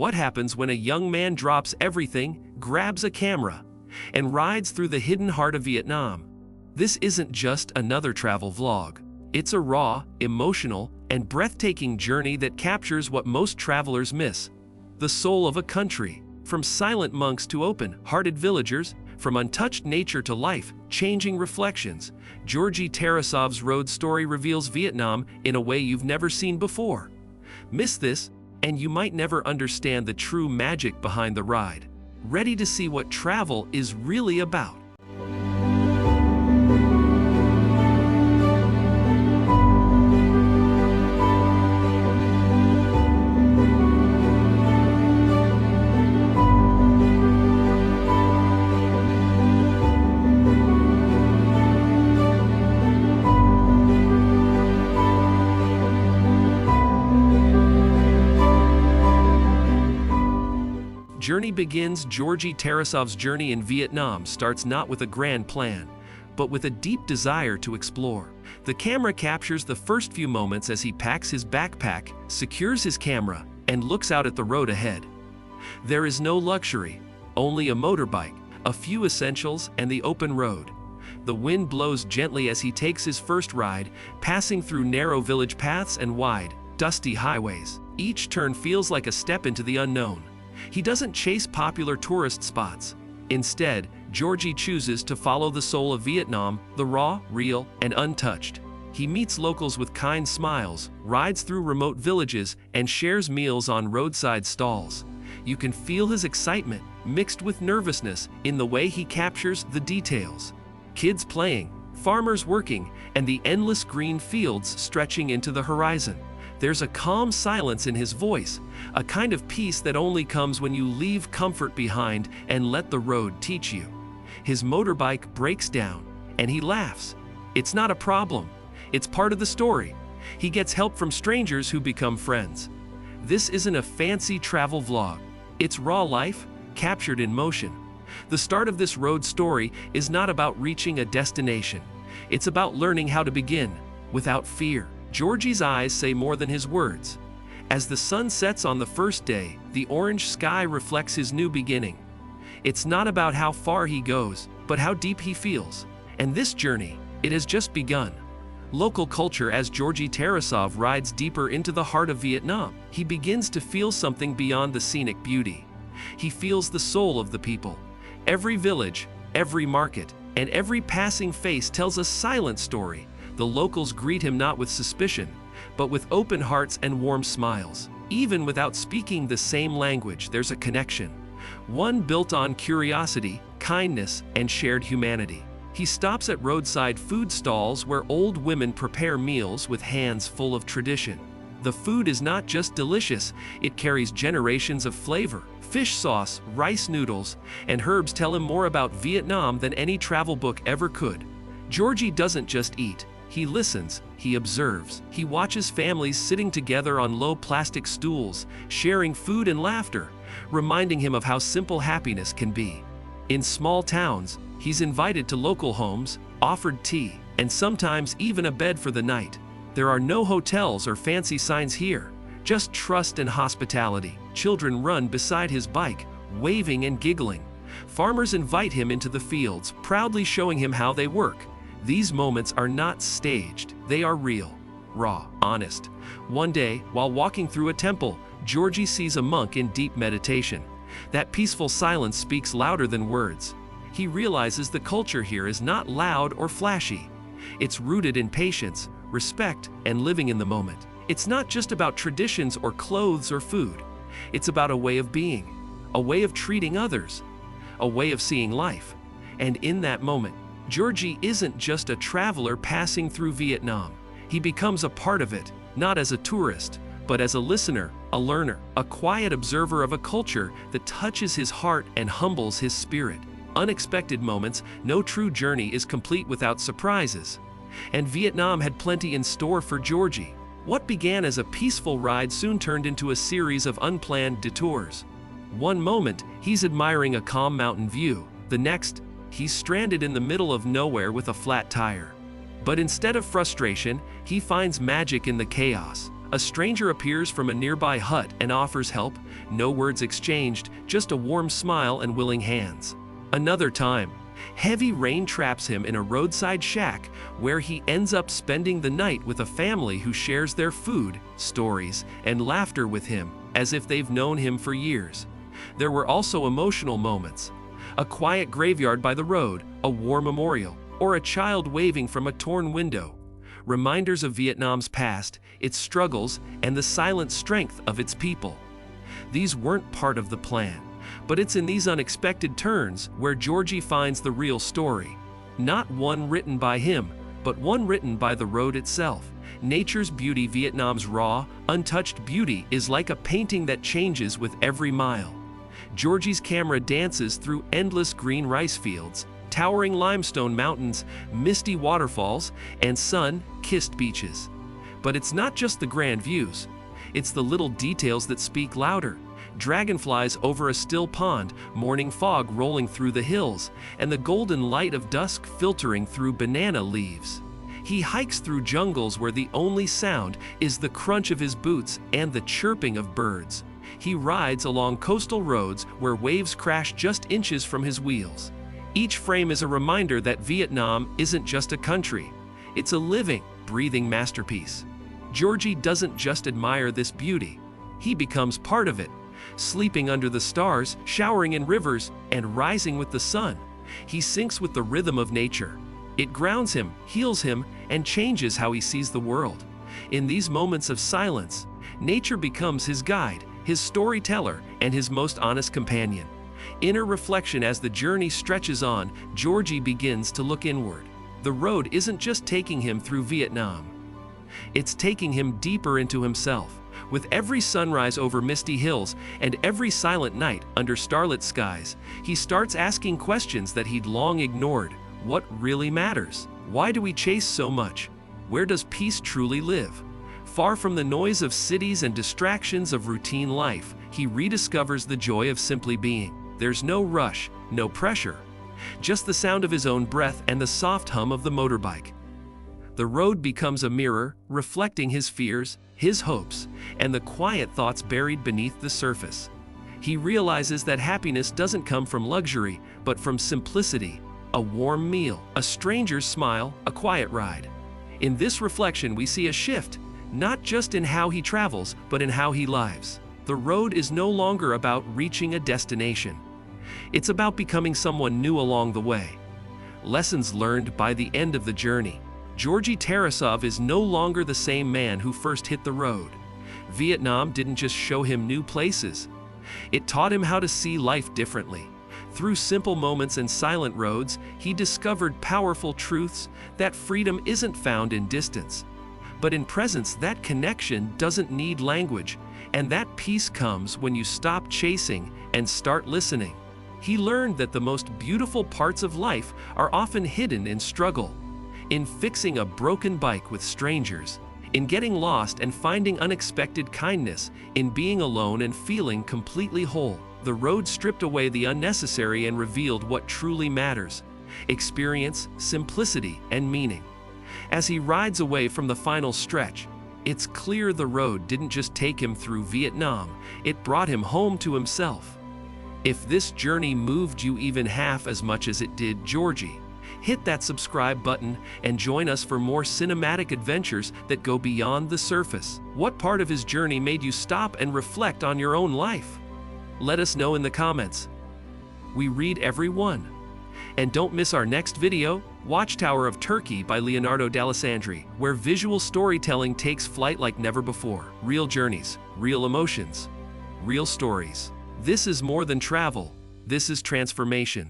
what happens when a young man drops everything, grabs a camera, and rides through the hidden heart of Vietnam. This isn't just another travel vlog. It's a raw, emotional, and breathtaking journey that captures what most travelers miss: the soul of a country. From silent monks to open-hearted villagers, from untouched nature to life-changing reflections, Georgy Tarasov's road story reveals Vietnam in a way you've never seen before. Miss this, and you might never understand the true magic behind the ride. Ready to see what travel is really about? Journey begins. Georgy Tarasov's journey in Vietnam starts not with a grand plan, but with a deep desire to explore. The camera captures the first few moments as he packs his backpack, secures his camera, and looks out at the road ahead. There is no luxury, only a motorbike, a few essentials, and the open road. The wind blows gently as he takes his first ride, passing through narrow village paths and wide, dusty highways. Each turn feels like a step into the unknown. He doesn't chase popular tourist spots. Instead, Georgy chooses to follow the soul of Vietnam, the raw, real, and untouched. He meets locals with kind smiles, rides through remote villages, and shares meals on roadside stalls. You can feel his excitement, mixed with nervousness, in the way he captures the details. Kids playing, farmers working, and the endless green fields stretching into the horizon. There's a calm silence in his voice, a kind of peace that only comes when you leave comfort behind and let the road teach you. His motorbike breaks down, and he laughs. It's not a problem. It's part of the story. He gets help from strangers who become friends. This isn't a fancy travel vlog. It's raw life, captured in motion. The start of this road story is not about reaching a destination. It's about learning how to begin, without fear. Georgy's eyes say more than his words. As the sun sets on the first day, the orange sky reflects his new beginning. It's not about how far he goes, but how deep he feels. And this journey, it has just begun. Local culture. As Georgy Tarasov rides deeper into the heart of Vietnam, he begins to feel something beyond the scenic beauty. He feels the soul of the people. Every village, every market, and every passing face tells a silent story. The locals greet him not with suspicion, but with open hearts and warm smiles. Even without speaking the same language, there's a connection. One built on curiosity, kindness, and shared humanity. He stops at roadside food stalls where old women prepare meals with hands full of tradition. The food is not just delicious, it carries generations of flavor. Fish sauce, rice noodles, and herbs tell him more about Vietnam than any travel book ever could. Georgy doesn't just eat. He listens, he observes. He watches families sitting together on low plastic stools, sharing food and laughter, reminding him of how simple happiness can be. In small towns, he's invited to local homes, offered tea, and sometimes even a bed for the night. There are no hotels or fancy signs here, just trust and hospitality. Children run beside his bike, waving and giggling. Farmers invite him into the fields, proudly showing him how they work. These moments are not staged, they are real, raw, honest. One day, while walking through a temple, Georgy sees a monk in deep meditation. That peaceful silence speaks louder than words. He realizes the culture here is not loud or flashy. It's rooted in patience, respect, and living in the moment. It's not just about traditions or clothes or food. It's about a way of being, a way of treating others, a way of seeing life. And in that moment, Georgy isn't just a traveler passing through Vietnam. He becomes a part of it, not as a tourist, but as a listener, a learner, a quiet observer of a culture that touches his heart and humbles his spirit. Unexpected moments. No true journey is complete without surprises. And Vietnam had plenty in store for Georgy. What began as a peaceful ride soon turned into a series of unplanned detours. One moment, he's admiring a calm mountain view. The next, he's stranded in the middle of nowhere with a flat tire. But instead of frustration, he finds magic in the chaos. A stranger appears from a nearby hut and offers help, no words exchanged, just a warm smile and willing hands. Another time, heavy rain traps him in a roadside shack where he ends up spending the night with a family who shares their food, stories, and laughter with him, as if they've known him for years. There were also emotional moments. A quiet graveyard by the road, a war memorial, or a child waving from a torn window. Reminders of Vietnam's past, its struggles, and the silent strength of its people. These weren't part of the plan, but it's in these unexpected turns where Georgy finds the real story. Not one written by him, but one written by the road itself. Nature's beauty, Vietnam's raw, untouched beauty, is like a painting that changes with every mile. Georgy's camera dances through endless green rice fields, towering limestone mountains, misty waterfalls, and sun-kissed beaches. But it's not just the grand views. It's the little details that speak louder. Dragonflies over a still pond, morning fog rolling through the hills, and the golden light of dusk filtering through banana leaves. He hikes through jungles where the only sound is the crunch of his boots and the chirping of birds. He rides along coastal roads where waves crash just inches from his wheels. Each frame is a reminder that Vietnam isn't just a country. It's a living, breathing masterpiece. Georgy doesn't just admire this beauty. He becomes part of it, sleeping under the stars, showering in rivers, and rising with the sun. He syncs with the rhythm of nature. It grounds him, heals him, and changes how he sees the world. In these moments of silence, nature becomes his guide, his storyteller, and his most honest companion. Inner reflection. As the journey stretches on, Georgy begins to look inward. The road isn't just taking him through Vietnam. It's taking him deeper into himself. With every sunrise over misty hills and every silent night under starlit skies, he starts asking questions that he'd long ignored. What really matters? Why do we chase so much? Where does peace truly live? Far from the noise of cities and distractions of routine life, he rediscovers the joy of simply being. There's no rush, no pressure, just the sound of his own breath and the soft hum of the motorbike. The road becomes a mirror, reflecting his fears, his hopes, and the quiet thoughts buried beneath the surface. He realizes that happiness doesn't come from luxury, but from simplicity. A warm meal, a stranger's smile, a quiet ride. In this reflection, we see a shift, not just in how he travels, but in how he lives. The road is no longer about reaching a destination. It's about becoming someone new along the way. Lessons learned by the end of the journey. Georgy Tarasov is no longer the same man who first hit the road. Vietnam didn't just show him new places. It taught him how to see life differently. Through simple moments and silent roads, he discovered powerful truths that freedom isn't found in distance, but in presence. That connection doesn't need language, and that peace comes when you stop chasing and start listening. He learned that the most beautiful parts of life are often hidden in struggle, in fixing a broken bike with strangers, in getting lost and finding unexpected kindness, in being alone and feeling completely whole. The road stripped away the unnecessary and revealed what truly matters: experience, simplicity, and meaning. As he rides away from the final stretch, it's clear the road didn't just take him through Vietnam, it brought him home to himself. If this journey moved you even half as much as it did Georgy, hit that subscribe button and join us for more cinematic adventures that go beyond the surface. What part of his journey made you stop and reflect on your own life? Let us know in the comments. We read every one. And don't miss our next video, Watchtower of Turkey by Leonardo D'Alessandri, where visual storytelling takes flight like never before. Real journeys, real emotions, real stories. This is more than travel. This is transformation.